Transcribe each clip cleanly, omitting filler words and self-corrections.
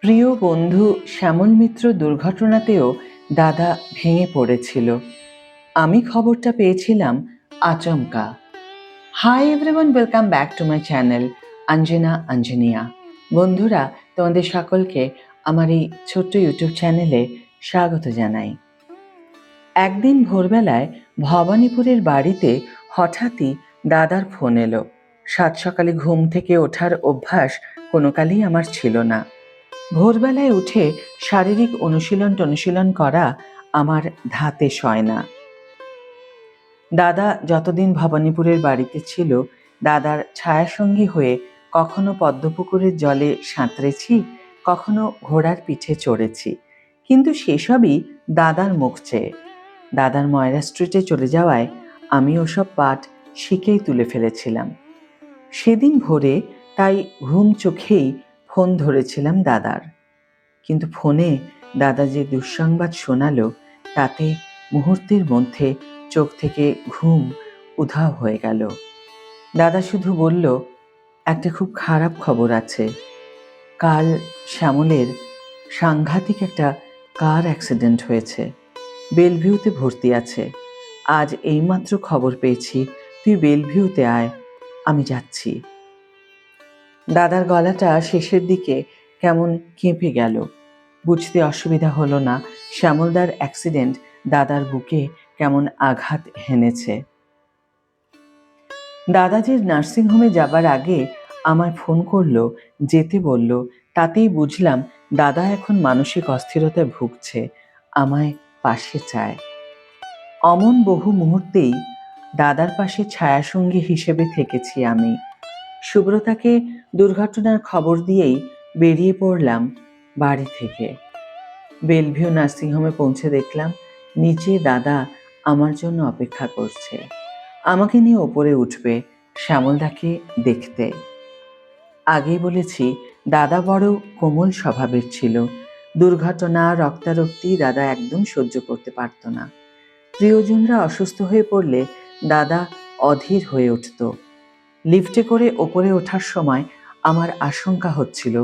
প্রিয় বন্ধু শ্যামল মিত্র দুর্ঘটনাতেও দাদা ভেঙে পড়েছিল। আমি খবরটা পেয়েছিলাম আচমকা। Hi everyone, welcome back to my channel Anjana Anjaniya. বন্ধুরা, তোমাদের সকলকে আমার এই ছোট্ট ইউটিউব চ্যানেলে স্বাগত জানাই। একদিন ভোরবেলায় ভবানীপুরের বাড়িতে হঠাৎই দাদার ফোন এলো। সাত সকালে ঘুম থেকে ওঠার অভ্যাস কোনো কালই আমার ছিল না। ভোরবেলায় উঠে শারীরিক অনুশীলন করা আমার ধাতে সয় না। দাদা যতদিন ভবানীপুরের বাড়িতে ছিল, দাদার ছায়াসঙ্গী হয়ে কখনো পদ্মপুকুরের জলে সাঁতরেছি, কখনো ঘোড়ার পিঠে চড়েছি, কিন্তু সেসবই দাদার মুখ চেয়ে। দাদার ময়রা স্ট্রিটে চলে যাওয়ায় আমি ওসব পাঠ শিখেই তুলে ফেলেছিলাম। সেদিন ভোরে তাই ঘুম চোখেই ফোন ধরেছিলাম দাদার। কিন্তু ফোনে দাদা যে দুঃসংবাদ শোনালো, তাতে মুহূর্তের মধ্যে চোখ থেকে ঘুম উধাও হয়ে গেল। দাদা শুধু বলল, একটা খুব খারাপ খবর আছে। কাল শ্যামলের সাংঘাতিক একটা কার অ্যাক্সিডেন্ট হয়েছে, বেলভিউতে ভর্তি আছে। আজ এইমাত্র খবর পেয়েছি, তুই বেলভিউতে আয়, আমি যাচ্ছি। দাদার গলাটা শেষের দিকে কেমন কেঁপে গেল। বুঝতে অসুবিধা হলো না শ্যামলদার অ্যাক্সিডেন্ট দাদার বুকে কেমন আঘাত হেনেছে। দাদাজির নার্সিংহোমে যাবার আগে আমায় ফোন করলো, যেতে বলল। তাতেই বুঝলাম দাদা এখন মানসিক অস্থিরতায় ভুগছে, আমায় পাশে চায়। অমন বহু মুহূর্তেই দাদার পাশে ছায়াসঙ্গী হিসেবে থেকেছি আমি। সুব্রতাকে দুর্ঘটনার খবর দিয়েই বেরিয়ে পড়লাম বাড়ি থেকে। বেলভিউ নার্সিংহোমে পৌঁছে দেখলাম নিচে দাদা আমার জন্য অপেক্ষা করছে, আমাকে নিয়ে ওপরে উঠবে শ্যামলদাকে দেখতে। আগেই বলেছি, দাদা বড় কোমল স্বভাবের ছিল। দুর্ঘটনা, রক্তারক্তি দাদা একদম সহ্য করতে পারত না। প্রিয়জনরা অসুস্থ হয়ে পড়লে দাদা অধীর হয়ে উঠত। লিফটে করে ওপরে ওঠার সময় আমার আশঙ্কা হচ্ছিল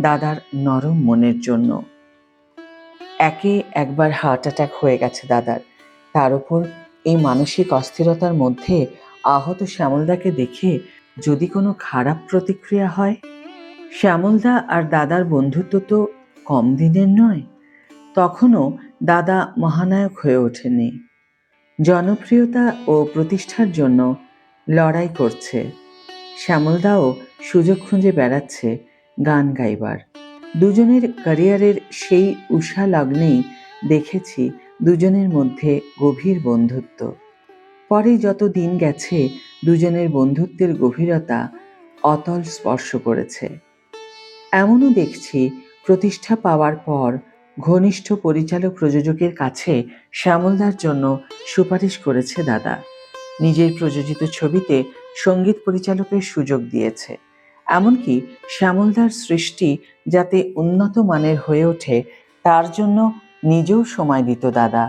দাদার নরম মনের জন্য। একে একবার হার্ট অ্যাটাক হয়ে গেছে দাদার, তার উপর এই মানসিক অস্থিরতার মধ্যে আহত শ্যামলদাকে দেখে যদি কোনো খারাপ প্রতিক্রিয়া হয়। শ্যামলদা আর দাদার বন্ধুত্ব তো কম দিনের নয়। তখনও দাদা মহানায়ক হয়ে ওঠেনি, জনপ্রিয়তা ও প্রতিষ্ঠার জন্য লড়াই করছে। শ্যামলদাও সুযোগ খুঁজে বেড়াচ্ছে গান গাইবার। দুজনের ক্যারিয়ারের সেই উষা লগ্নেই দেখেছি দুজনের মধ্যে গভীর বন্ধুত্ব। পরে যত দিন গেছে, দুজনের বন্ধুত্বের গভীরতা অতল স্পর্শ করেছে। এমনও দেখছি প্রতিষ্ঠা পাওয়ার পর ঘনিষ্ঠ পরিচালক প্রযোজকের কাছে শ্যামলদার জন্য সুপারিশ করেছে দাদা। নিজের প্রযোজিত ছবিতে সঙ্গীত পরিচালকের সুযোগ দিয়েছে। এমনকি শ্যামলদার সৃষ্টি যাতে উন্নত মানের হয়ে ওঠে, তার জন্য নিজেও সময় দিত দাদা।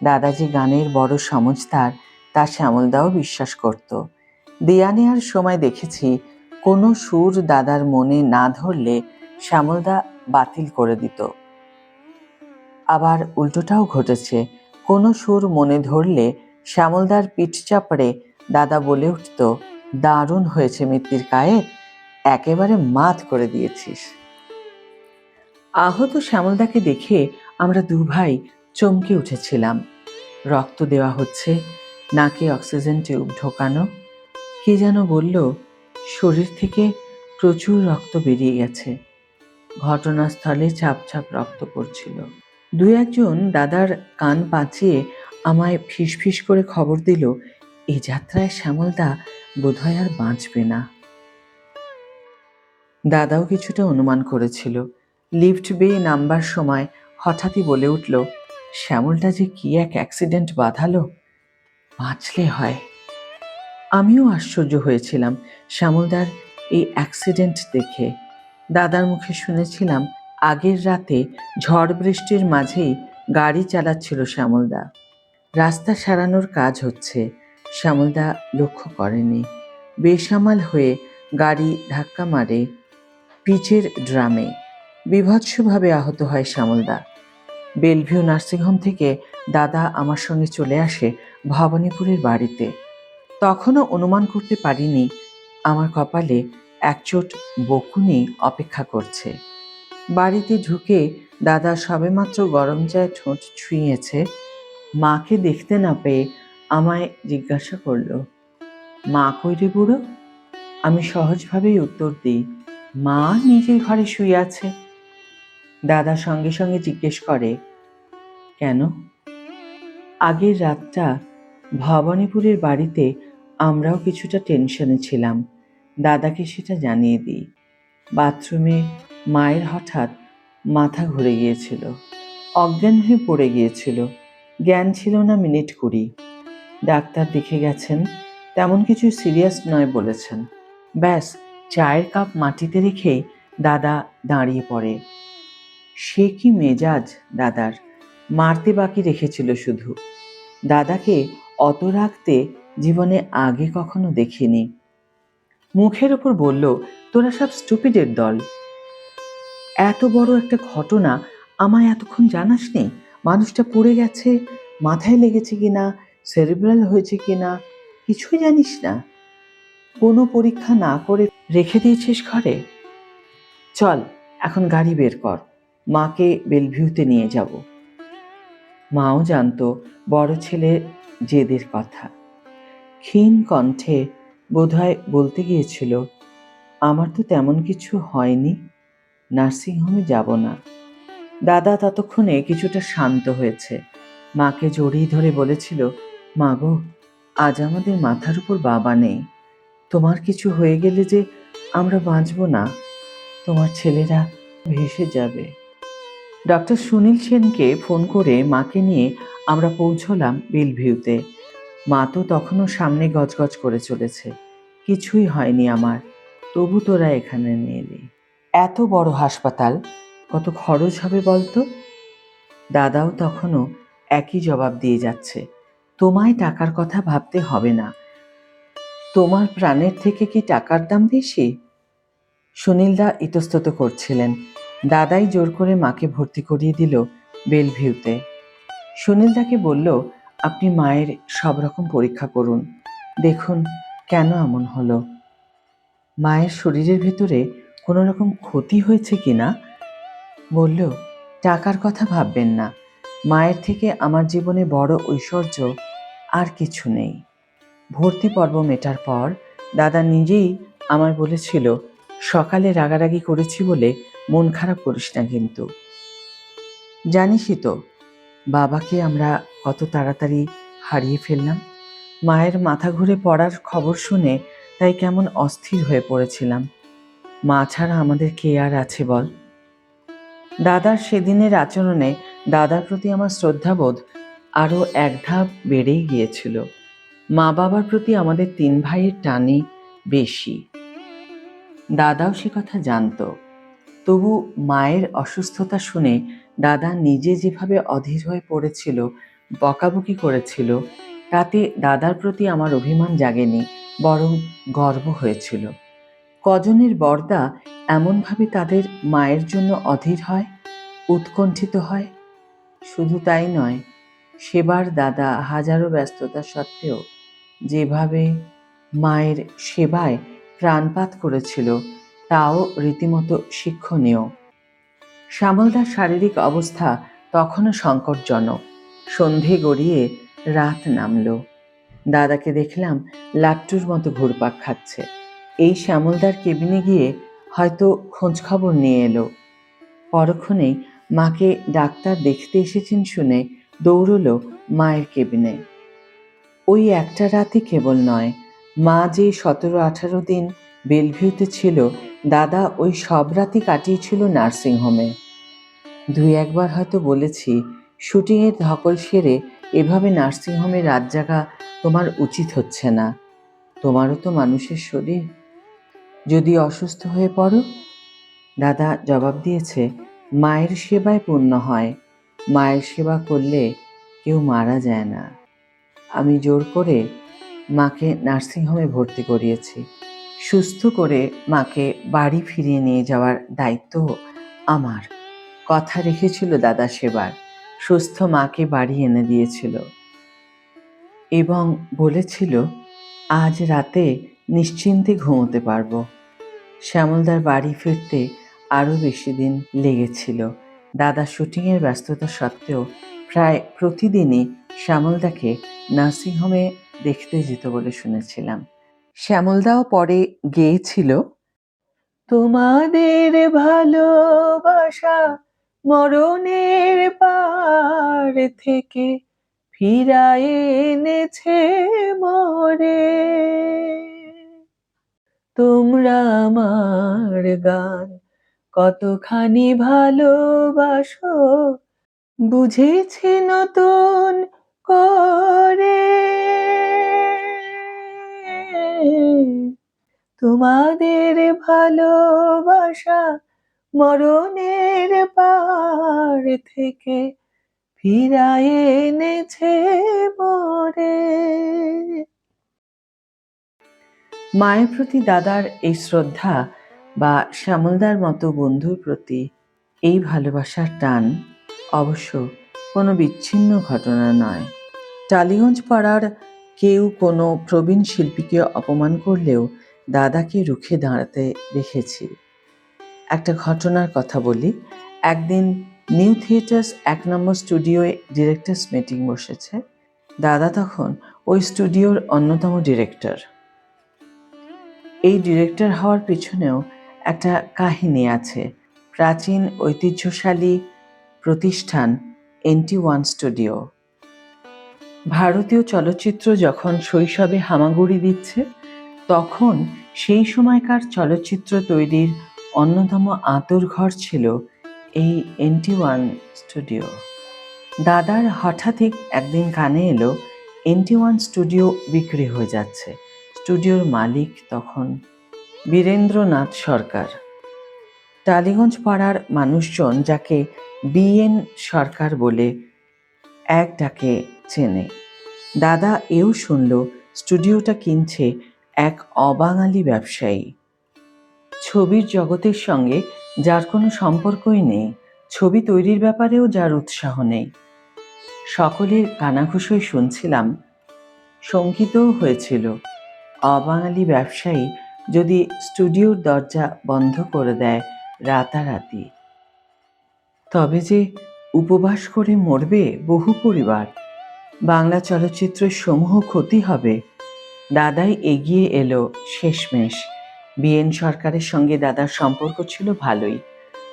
দাদা যে গানের বড় সমঝদার, তা শ্যামলদাও বিশ্বাস করত। দেয়া নেয়ার সময় দেখেছি কোনো সুর দাদার মনে না ধরলে শ্যামলদা বাতিল করে দিত। আবার উল্টোটাও ঘটেছে, কোনো সুর মনে ধরলে শ্যামলদার পিঠ চাপড়ে দাদা বলে উঠত, দারুণ হয়েছে মিত্তির কায়েত, একেবারে মাত করে দিয়েছিস। আহত শ্যামলদাকে দেখে আমরা দু ভাই চমকে উঠেছিলাম। রক্ত দেওয়া হচ্ছে, নাকে অক্সিজেন টিউব ঢোকানো। কে যেন বলল, শরীর থেকে প্রচুর রক্ত বেরিয়ে গেছে। ঘটনাস্থলে ছাপ ছাপ রক্ত পড়ছিল। দু একজন দাদার কান বাঁচিয়ে আমায় ফিসফিস করে খবর দিল, এই যাত্রায় শ্যামলদা বোধহয় আর বাঁচবে না। দাদাও কিছুটা অনুমান করেছিল। লিফট বেয়ে নামবার সময় হঠাৎই বলে উঠল, শ্যামলটা যে কি এক অ্যাক্সিডেন্ট বাঁধালো, বাঁচলে হয়। আমিও আশ্চর্য হয়েছিলাম শ্যামলদার এই অ্যাক্সিডেন্ট দেখে। দাদার মুখে শুনেছিলাম আগের রাতে ঝড় বৃষ্টির মাঝেই গাড়ি চালাচ্ছিল শ্যামলদা। রাস্তা সারানোর কাজ হচ্ছে, শ্যামলদা লক্ষ্য করেনি। বেসামাল হয়ে গাড়ি ধাক্কা মারে পিচের ড্রামে। বীভৎসভাবে আহত হয় শ্যামলদা। বেলভিউ নার্সিংহোম থেকে দাদা আমার সঙ্গে চলে আসে ভবানীপুরের বাড়িতে। তখনও অনুমান করতে পারিনি আমার কপালে একচোট বকুনি অপেক্ষা করছে। বাড়িতে ঢুকে দাদা সবেমাত্র গরম চায়ে ঠোঁট ছুঁয়েছে, মাকে দেখতে না পেয়ে আমায় জিজ্ঞাসা করলো, মা কই রে বুড়ো? আমি সহজভাবেই উত্তর দিই, মা নিজের ঘরে শুয়ে আছে। দাদা সঙ্গে সঙ্গে জিজ্ঞেস করে, কেন? আগের রাতটা ভবানীপুরের বাড়িতে আমরাও কিছুটা টেনশনে ছিলাম, দাদাকে সেটা জানিয়ে দিই। বাথরুমে মায়ের হঠাৎ মাথা ঘুরে গিয়েছিল, অজ্ঞান হয়ে পড়ে গিয়েছিল, জ্ঞান ছিল না মিনিট 20। ডাক্তার দেখে গেছেন, তেমন কিছু সিরিয়াস নয় বলেছেন। ব্যাস, চায়ের কাপ মাটিতে রেখেই দাদা দাঁড়িয়ে পড়ে। সে কি মেজাজ দাদার, মারতে বাকি রেখেছিল শুধু। দাদাকে অত রাখতে জীবনে আগে কখনো দেখিনি। মুখের ওপর বলল, তোরা সব স্টুপিডের দল। এত বড় একটা ঘটনা আমায় এতক্ষণ জানাসনি? মানুষটা পড়ে গেছে, মাথায় লেগেছে কিনা, সেরিব্রাল হয়েছে কিনা, কিছুই জানিস না? কোনো পরীক্ষা না করে রেখে দিয়েছিস ঘরে। চল এখন গাড়ি বের কর, মাকে বেলভিউতে নিয়ে যাব। মাও জানতো বড় ছেলের জেদের কথা। ক্ষীণ কণ্ঠে বোধহয় বলতে গিয়েছিল, আমার তো তেমন কিছু হয়নি, নার্সিংহোমে যাব না। দাদা ততক্ষণে কিছুটা শান্ত হয়েছে, মাকে জড়িয়ে ধরে বলেছিল, মা গো, আজ আমাদের মাথার উপর বাবা নেই। তোমার কিছু হয়ে গেলে যে আমরা বাঁচব না, তোমার ছেলেরা ভেসে যাবে। ডক্টর সুনীল সেনকে ফোন করে মাকে নিয়ে আমরা পৌঁছলাম বেলভিউতে। মা তো তখনও সামনে গজগজ করে চলেছে, কিছুই হয়নি আমার, তবু তোরা এখানে নিয়ে এলি। এত বড় হাসপাতাল, কত খরচ হবে বলতো? দাদাও তখনও একই জবাব দিয়ে যাচ্ছে, তোমায় টাকার কথা ভাবতে হবে না, তোমার প্রাণের থেকে কি টাকার দাম বেশি? সুনীলদা ইতস্তত করছিলেন। দাদাই জোর করে মাকে ভর্তি করিয়ে দিল বেলভিউতে। সুনীলদাকে বলল, আপনি মায়ের সব রকম পরীক্ষা করুন, দেখুন কেন এমন হলো। মায়ের শরীরের ভেতরে কোনো রকম ক্ষতি হয়েছে কিনা। বলল, টাকার কথা ভাববেন না, মায়ের থেকে আমার জীবনে বড় ঐশ্বর্য আর কিছু নেই। ভর্তি পর্ব মেটার পর দাদা নিজেই আমায় বলেছিল, সকালে রাগারাগি করেছি বলে মন খারাপ করিস না কিন্তু। জানিসই তো বাবাকে আমরা কত তাড়াতাড়ি হারিয়ে ফেললাম। মায়ের মাথা ঘুরে পড়ার খবর শুনে তাই কেমন অস্থির হয়ে পড়েছিলাম। মা ছাড়া আমাদের কে আর আছে বল? দাদার সেদিনের আচরণে দাদার প্রতি আমার শ্রদ্ধাবোধ আরও এক ধাপ বেড়েই গিয়েছিল। মা বাবার প্রতি আমাদের 3 ভাইয়ের টানই বেশি। দাদাও সে কথা জানত। তবু মায়ের অসুস্থতা শুনে দাদা নিজে যেভাবে অধীর হয়ে পড়েছিল, বকাবকি করেছিল, তাতে দাদার প্রতি আমার অভিমান জাগেনি, বরং গর্ব হয়েছিল। কজনের বর্দা এমনভাবে তাদের মায়ের জন্য অধীর হয়, উৎকণ্ঠিত হয়। শুধু তাই নয়, সেবার দাদা হাজারো ব্যস্ততা সত্ত্বেও যেভাবে মায়ের সেবায় প্রাণপাত করেছিল, তাও রীতিমতো শিক্ষণীয়। শ্যামলদার শারীরিক অবস্থা তখনও সংকটজনক। সন্ধে গড়িয়ে রাত নামল। দাদাকে দেখলাম লাট্টুর মতো ঘুরপাক খাচ্ছে। এই শ্যামলদার কেবিনে গিয়ে হয়তো খোঁজ খবর নিয়ে এলো। পরক্ষণেই মাকে ডাক্তার দেখতে এসেছেন শুনে দৌড়লো মায়ের কেবিনে। ওই একটা রাতই কেবল নয়, মা যে 17-18 দিন বেলভিউতে ছিল, দাদা ওই সব রাতই কাটিয়েছিল নার্সিংহোমে। 2-1 বার হয়তো বলেছি, শুটিংয়ের ধকল সেরে এভাবে নার্সিংহোমে রাত জাগা তোমার উচিত হচ্ছে না। তোমারও তো মানুষের শরীর, যদি অসুস্থ হয়ে পড়ো। দাদা জবাব দিয়েছে, মায়ের সেবায় পুণ্য হয়, মায়ের সেবা করলে কেউ মারা যায় না। আমি জোর করে মাকে নার্সিংহোমে ভর্তি করিয়েছি। সুস্থ করে মাকে বাড়ি ফিরিয়ে নিয়ে যাওয়ার দায়িত্ব আমার কথা রেখেছিল দাদা সেবার, সুস্থ মাকে বাড়ি এনে দিয়েছিল এবং বলেছিল আজ রাতে নিশ্চিন্তে ঘুমোতে পারবো। শ্যামলদার বাড়ি ফিরতে আরও বেশি দিন লেগেছিল। দাদা শুটিংয়ের ব্যস্ততা সত্ত্বেও প্রায় প্রতিদিনই শ্যামলদাকে নার্সিংহোমে দেখতে যেত বলে শুনেছিলাম। শ্যামলদাও পরে গেয়েছিল, তোমাদের ভালোবাসা মরণের পার থেকে ফিরায় এনেছে মোরে, তোমরা আমার গান কতখানি ভালোবাসো বুঝেছি নতুন করে, তোমাদের ভালোবাসা মরণের পার থেকে ফিরায় এনেছে মোরে। মায়ের প্রতি দাদার এই শ্রদ্ধা বা শ্যামলদার মতো বন্ধুর প্রতি এই ভালোবাসার টান অবশ্য কোনো বিচ্ছিন্ন ঘটনা নয়। টালিগঞ্জ পাড়ার কেউ কোনো প্রবীণ শিল্পীকে অপমান করলেও দাদাকে রুখে দাঁড়াতে দেখেছি। একটা ঘটনার কথা বলি। একদিন নিউ থিয়েটার্স 1 নম্বর স্টুডিওয়ে ডিরেক্টর্স মিটিং বসেছে। দাদা তখন ওই স্টুডিওর অন্যতম ডিরেক্টর। এই ডিরেক্টর হওয়ার পিছনেও একটা কাহিনী আছে। প্রাচীন ঐতিহ্যশালী প্রতিষ্ঠান NT1 স্টুডিও। ভারতীয় চলচ্চিত্র যখন শৈশবে হামাগুড়ি দিচ্ছে, তখন সেই সময়কার চলচ্চিত্র তৈরির অন্যতম আঁতুড়ঘর ছিল এই NT1 স্টুডিও। দাদার হঠাৎই একদিন কানে এলো NT1 স্টুডিও বিক্রি হয়ে যাচ্ছে। স্টুডিওর মালিক তখন বীরেন্দ্রনাথ সরকার। টালিগঞ্জ পাড়ার মানুষজন যাকে BN সরকার বলে এক ডাকে চেনে। দাদা এও শুনল স্টুডিওটা কিনছে এক অবাঙালি ব্যবসায়ী, ছবির জগতের সঙ্গে যার কোনো সম্পর্কই নেই, ছবি তৈরির ব্যাপারেও যার উৎসাহ নেই। সকলের কানাঘুষোয় শুনছিলাম, শঙ্কিতও হয়েছিল অবাঙালি ব্যবসায়ী যদি স্টুডিওর দরজা বন্ধ করে দেয় রাতারাতি, তবে যে উপবাস করে মরবে বহু পরিবার, বাংলা চলচ্চিত্রের সমূহ ক্ষতি হবে। দাদাই এগিয়ে এলো শেষমেশ। BN সরকারের সঙ্গে দাদার সম্পর্ক ছিল ভালোই।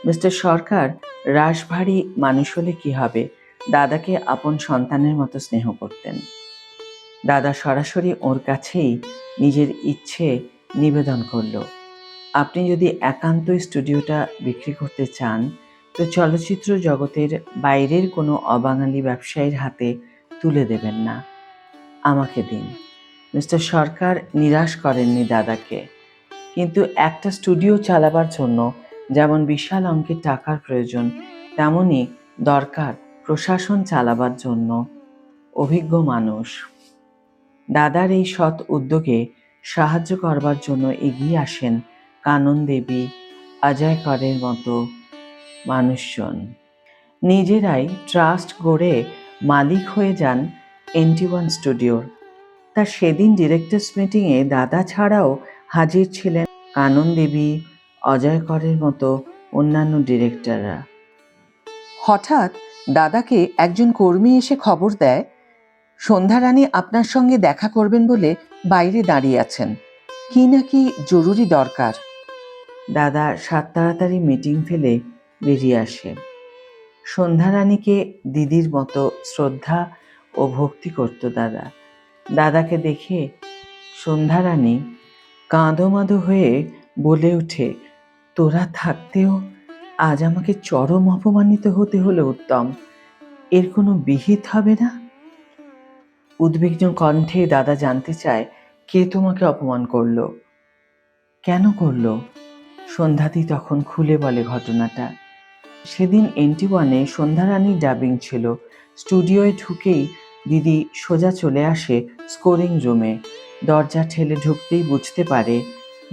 মিস্টার সরকার রাশভারী মানুষ হলে কি হবে, দাদাকে আপন সন্তানের মতো স্নেহ করতেন। দাদা সরাসরি ওর কাছেই নিজের ইচ্ছে নিবেদন করল, আপনি যদি একান্তই স্টুডিওটা বিক্রি করতে চান তো চলচ্চিত্র জগতের বাইরের কোনো অবাঙালি ব্যবসায়ীর হাতে তুলে দেবেন না, আমাকে দিন। মিস্টার সরকার নিরাশ করেননি দাদাকে, কিন্তু একটা স্টুডিও চালাবার জন্য যেমন বিশাল অঙ্কের টাকার প্রয়োজন, তেমনই দরকার প্রশাসন চালাবার জন্য অভিজ্ঞ মানুষ। দাদার এই সৎ উদ্যোগে সাহায্য করবার জন্য এগিয়ে আসেন কানন দেবী, অজয় করের মতো মানুষজন। নিজেরাই ট্রাস্ট গড়ে মালিক হয়ে যান NT1 স্টুডিওর। তা সেদিন ডিরেক্টর্স মিটিংয়ে দাদা ছাড়াও হাজির ছিলেন কানন দেবী, অজয় করের মতো অন্যান্য ডিরেক্টররা। হঠাৎ দাদাকে একজন কর্মী এসে খবর দেয়, সন্ধ্যা রানী আপনার সঙ্গে দেখা করবেন বলে বাইরে দাঁড়িয়ে আছেন, কি নাকি জরুরি দরকার। দাদা সাত তাড়াতাড়ি মিটিং ফেলে বেরিয়ে আসে। সন্ধ্যা রানীকে দিদির মতো শ্রদ্ধা ও ভক্তি করত দাদা। দাদাকে দেখে সন্ধ্যা রানী কাঁদোমাদো হয়ে বলে ওঠে, তোরা থাকতেও আজ আমাকে চরম অপমানিত হতে হলো উত্তম, এর কোনো বিহিত হবে না? উদ্বিগ্ন কণ্ঠে দাদা জানতে চায়, কে তোমাকে অপমান করলো, কেন করলো? সন্ধ্যাদি তখন খুলে বলে ঘটনাটা। সেদিন NT1-এ সন্ধ্যা রানীর ডাবিং ছিল। স্টুডিওয়ে ঢুকেই দিদি সোজা চলে আসে স্কোরিং রুমে। দরজা ঠেলে ঢুকতেই বুঝতে পারে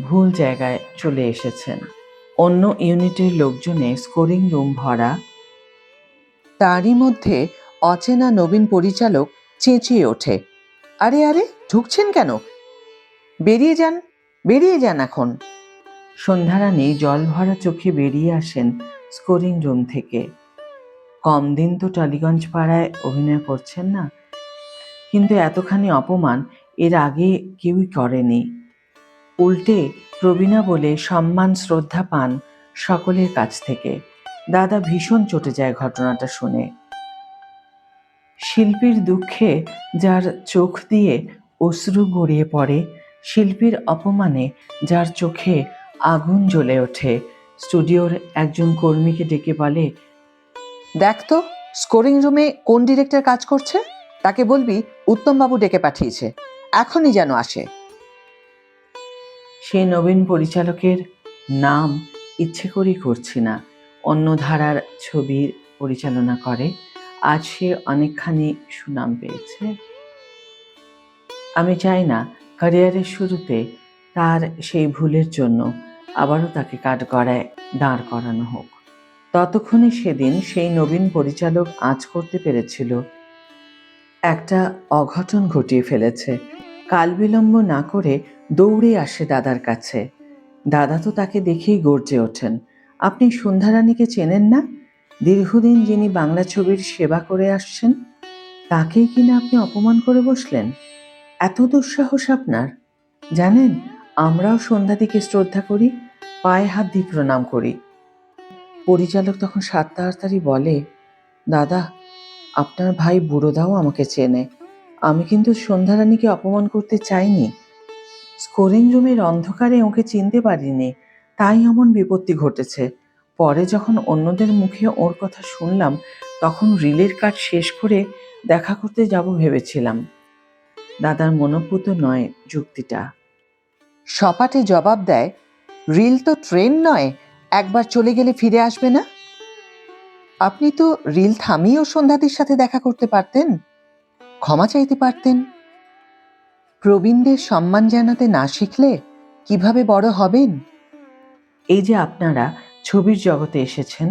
ভুল জায়গায় চলে এসেছেন। অন্য ইউনিটের লোকজনে স্কোরিং রুম ভরা। তারই মধ্যে অচেনা নবীন পরিচালক চেঁচিয়ে ওঠে, আরে আরে, ঢুকছেন কেন? বেরিয়ে যান, বেরিয়ে যান এখন। সন্ধ্যারানী জল ভরা চোখে বেরিয়ে আসেন স্কোরিং রুম থেকে। কম দিন তো টালিগঞ্জ পাড়ায় অভিনয় করছেন না, কিন্তু এতখানি অপমান এর আগে কেউই করেনি। উল্টে প্রবীণা বলে সম্মান শ্রদ্ধা পান সকলের কাছ থেকে। দাদা ভীষণ চটে যায় ঘটনাটা শুনে। শিল্পীর দুঃখে যার চোখ দিয়ে অশ্রু গড়িয়ে পড়ে, শিল্পীর অপমানে যার চোখে আগুন জ্বলে ওঠে, স্টুডিওর একজন কর্মীকে ডেকে বলে, দেখ তো স্কোরিং রুমে কোন ডিরেক্টর কাজ করছে, তাকে বলবি উত্তমবাবু ডেকে পাঠিয়েছে, এখনই যেন আসে। সেই নবীন পরিচালকের নাম ইচ্ছে করেই করছি না, অন্য ধারার ছবির পরিচালনা করে, আজ সে অনেকখানি সুনাম পেয়েছে। আমি চাই না ক্যারিয়ারের শুরুতে তার সেই ভুলের জন্য আবারও তাকে কাঠগড়ায় দাঁড় করানো হোক। ততক্ষণে সেদিন সেই নবীন পরিচালক আঁচ করতে পেরেছিল একটা অঘটন ঘটিয়ে ফেলেছে। কাল বিলম্ব না করে দৌড়ে আসে দাদার কাছে। দাদা তো তাকে দেখেই গর্জে ওঠেন, আপনি সন্ধ্যারানীকে চেনেন না? দীর্ঘদিন যিনি বাংলা ছবির সেবা করে আসছেন, তাকেই কিনা আপনি অপমান করে বসলেন? এত দুঃসাহস আপনার? জানেন, আমরাও সন্ধ্যাদিকে শ্রদ্ধা করি, পায়ে হাত দিয়ে প্রণাম করি। পরিচালক তখন সাত তাড়াতাড়ি বলে, দাদা, আপনার ভাই বুড়োদাও আমাকে চেনে, আমি কিন্তু সন্ধ্যারানীকে অপমান করতে চাইনি। স্কোরিং রুমের অন্ধকারে ওকে চিনতে পারিনি, তাই এমন বিপত্তি ঘটেছে। পরে যখন অন্যদের মুখে ওর কথা শুনলাম, তখন রিলের কাজ শেষ করে দেখা করতে যাব ভেবেছিলাম। দাদার মনোপুত নয় যুক্তিটা। সপাটে জবাব দেয়, রিল তো ট্রেন নয়, একবার চলে গেলে ফিরে আসবে না। আপনি তো রিল থামিয়েও সন্ধ্যাদির সাথে দেখা করতে পারতেন, ক্ষমা চাইতে পারতেন। প্রবীণদের সম্মান জানাতে না শিখলে কিভাবে বড় হবেন? এই যে আপনারা ছবির জগতে এসেছেন,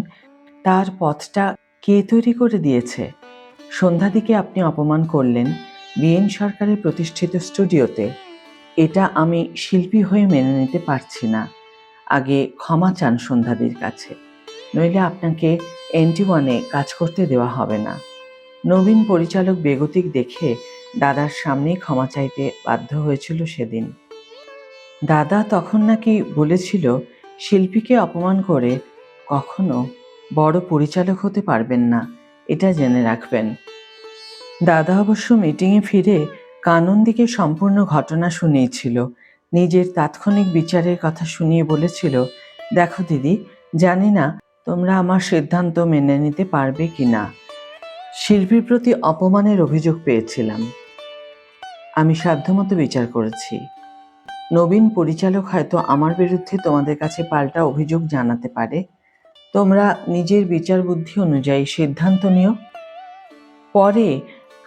তার পথটা কে তৈরি করে দিয়েছে? সন্ধ্যাদিকে আপনি অপমান করলেন বিএন সরকারের প্রতিষ্ঠিত স্টুডিওতে। এটা আমি শিল্পী হয়ে মেনে নিতে পারছি না। আগে ক্ষমা চান সন্ধ্যাদির কাছে, নইলে আপনাকে NT1-এ কাজ করতে দেওয়া হবে না। নবীন পরিচালক বেগতিক দেখে দাদার সামনেই ক্ষমা চাইতে বাধ্য হয়েছিল সেদিন। দাদা তখন নাকি বলেছিল, শিল্পীকে অপমান করে কখনো বড় পরিচালক হতে পারবেন না, এটা জেনে রাখবেন। দাদা অবশ্য মিটিংয়ে ফিরে কানন্দিকে সম্পূর্ণ ঘটনা শুনিয়েছিল। নিজের তাৎক্ষণিক বিচারের কথা শুনিয়ে বলেছিল, দেখো দিদি, জানি না তোমরা আমার সিদ্ধান্ত মেনে নিতে পারবে কি না। শিল্পীর প্রতি অপমানের অভিযোগ পেয়েছিলাম, আমি সাধ্যমতো বিচার করেছি। নবীন পরিচালক হয়তো আমার বিরুদ্ধে তোমাদের কাছে পাল্টা অভিযোগ জানাতে পারে, তোমরা নিজের বিচার বুদ্ধি অনুযায়ী সিদ্ধান্ত নিও। পরে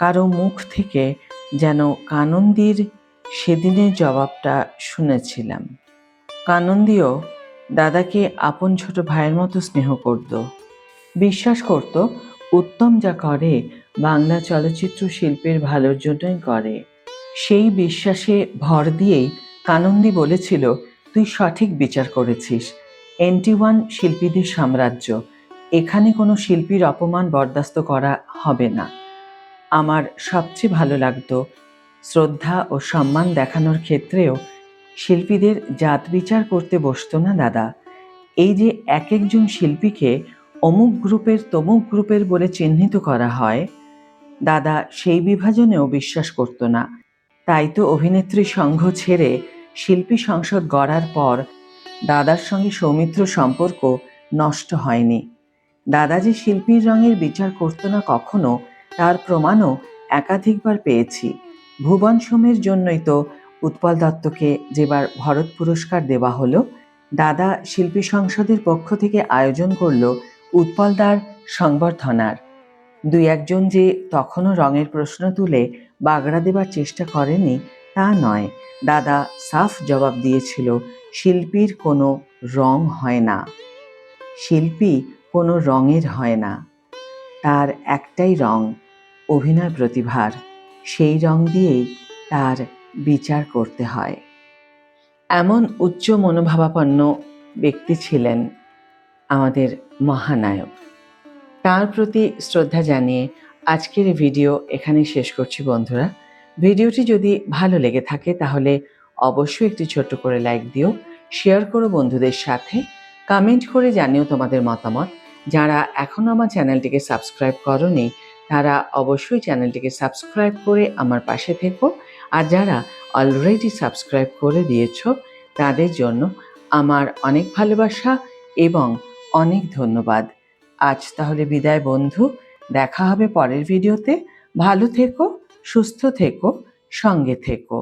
কারো মুখ থেকে যেন কানন্দির সেদিনের জবাবটা শুনেছিলাম। কানন্দিও দাদাকে আপন ছোট ভাইয়ের মতো স্নেহ করত, বিশ্বাস করত উত্তম যা করে বাংলা চলচ্চিত্র শিল্পের ভালোর জন্যই করে। সেই বিশ্বাসে ভর দিয়েই কানন্দি বলেছিল, তুই সঠিক বিচার করেছিস, NT1 শিল্পীদের সাম্রাজ্য, এখানে কোনো শিল্পীর অপমান বরদাস্ত করা হবে না। আমার সবচেয়ে ভালো লাগতো, শ্রদ্ধা ও সম্মান দেখানোর ক্ষেত্রেও শিল্পীদের জাত বিচার করতে বসতো না দাদা। এই যে এক একজন শিল্পীকে অমুক গ্রুপের তমুক গ্রুপের বলে চিহ্নিত করা হয়, দাদা সেই বিভাজনেও বিশ্বাস করতো না। তাই তো অভিনেত্রী সংঘ ছেড়ে শিল্পী সংসদ গড়ার পর দাদার সঙ্গে সৌমিত্র সম্পর্ক নষ্ট হয়নি। দাদা যে শিল্পীর রঙের বিচার করতো না কখনো, তার প্রমাণও একাধিকবার পেয়েছি। ভুবন সোমের জন্যই তো উৎপল দত্তকে যেবার ভরত পুরস্কার দেওয়া হলো, দাদা শিল্পী সংসদের পক্ষ থেকে আয়োজন করল উৎপলদার সংবর্ধনার। দুই একজন যে তখনও রঙের প্রশ্ন তুলে বাগড়া দেবার চেষ্টা করেনি তা নয়, দাদা সাফ জবাব দিয়েছিল, শিল্পীর কোনো রং হয় না, শিল্পী কোনো রঙের হয় না, তার একটাই রং অভিনয় প্রতিভার, সেই রং দিয়েই তার বিচার করতে হয়। এমন উচ্চ মনোভাবাপন্ন ব্যক্তি ছিলেন আমাদের মহানায়ক। তার প্রতি শ্রদ্ধা জানিয়ে আজকের ভিডিও এখানেই শেষ করছি বন্ধুরা। ভিডিওটি যদি ভালো লেগে থাকে তাহলে অবশ্যই একটি ছোট্ট করে লাইক দিও, শেয়ার করো বন্ধুদের সাথে, কমেন্ট করে জানিও তোমাদের মতামত। যারা এখনও আমার চ্যানেলটিকে সাবস্ক্রাইব করোনি তারা অবশ্যই চ্যানেলটিকে সাবস্ক্রাইব করে আমার পাশে থেকো, আর যারা অলরেডি সাবস্ক্রাইব করে দিয়েছো তাদের জন্য আমার অনেক ভালোবাসা এবং অনেক ধন্যবাদ। আজ তাহলে বিদায় বন্ধু, দেখা হবে পরের ভিডিওতে। ভালো থেকো, সুস্থ থেকো, সঙ্গে থেকো।